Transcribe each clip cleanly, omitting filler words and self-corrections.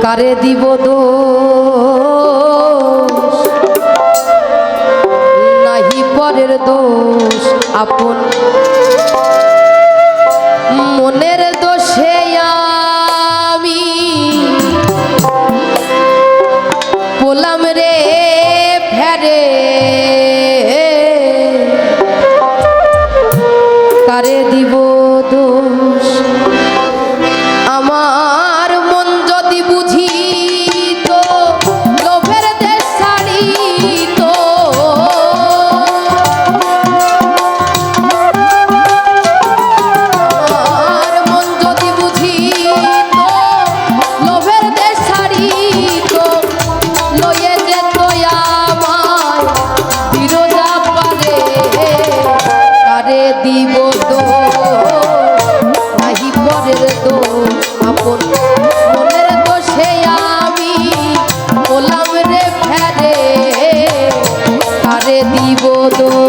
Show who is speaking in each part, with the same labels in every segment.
Speaker 1: কারে দিব দোষ নাহি পরের দোষ আপন মনের দোষে আমি পোলাম রে ফেরে কারে দিব দোষ আমার মন যদি বুঝি তো লোভের দেশ ছাড়ি তো আমার মন যদি বুঝি তো লোভের দেশ ছাড়ি তো লয়ে যেত আমায় বিরোধা পারে কারে দিব নাহি পরের দোষ আপন মনের দোষে আমি বললাম রে ফেরে কারে দিব দোষ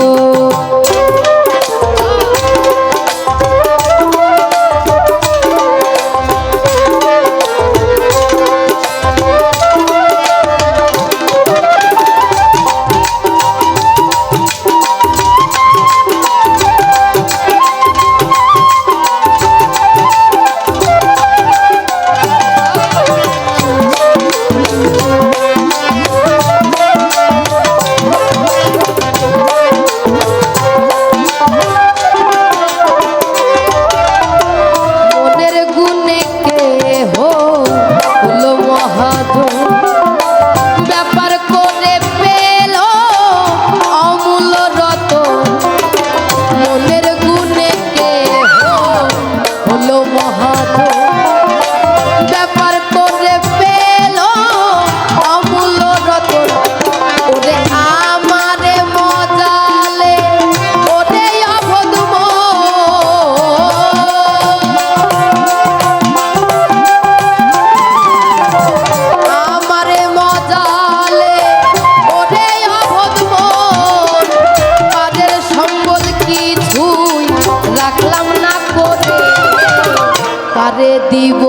Speaker 1: কারে দিব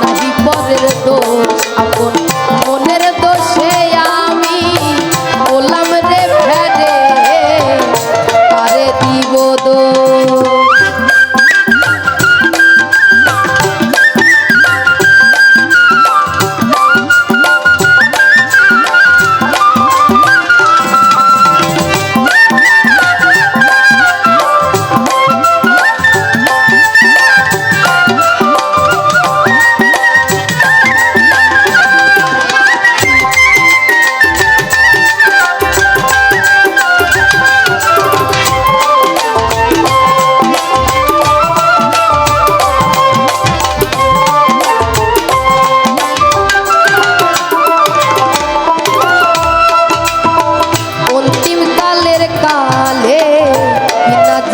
Speaker 1: নাহি পরের দোষ আপন মনের দোষে আমি বললাম রে ফেরে কারে দিব দোষ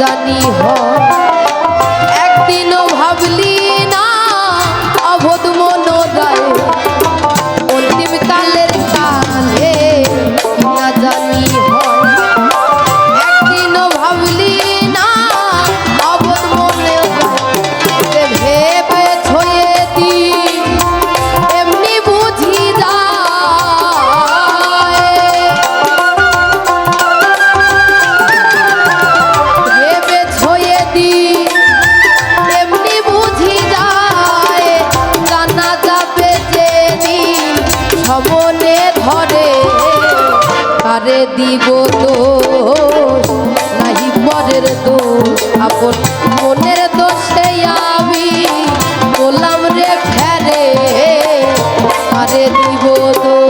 Speaker 1: জানি একদিনও ভাবলি না অবোধ মনোদয় অন্তিম কালের কালে না জানি একদিনও ভাবলি না অবোধ মনোদয় ভেবে ছয়ে দি এমনি বুঝি মনে ধরে কারে দিব দোষ নাহি পরের দোষ আপন মনের দোষে আমি বললাম রে ফেরে কারে দিব দোষ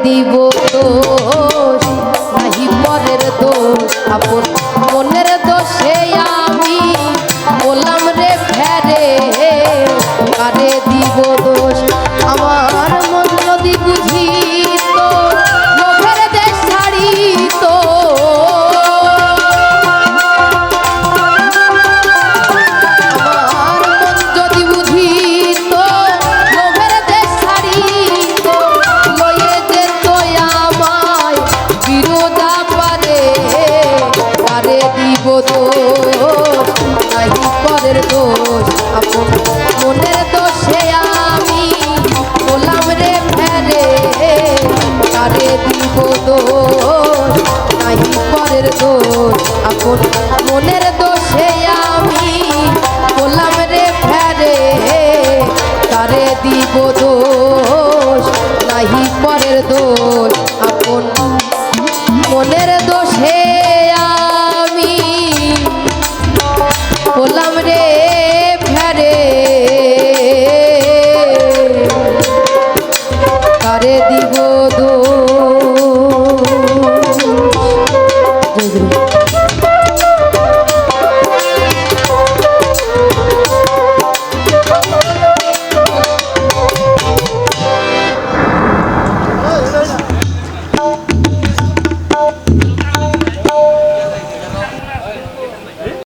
Speaker 1: দিব দোষ নাহি পরের দোষ আপন মনের দোষে আমি বললাম রে ফেরে কারে দিব দোষ আমার মন যদি বুঝিত লোভের দেশ ছাড়িত আমার মন যদি বুঝিত লোভের দেশ ছাড়িত লয়ে যেত আমায় বিরোধা পারে কারে দিব দোষ নাহি পরের দোষ আপন মনের দোষে আমি বললাম রে ফেরে কারে দিব দোষ নাহি পরের দোষ আপন মনের দোষে আমি বললাম রে ফেরে কারে দিব দোষ নাহি পরের দোষ আপন মনের দোষে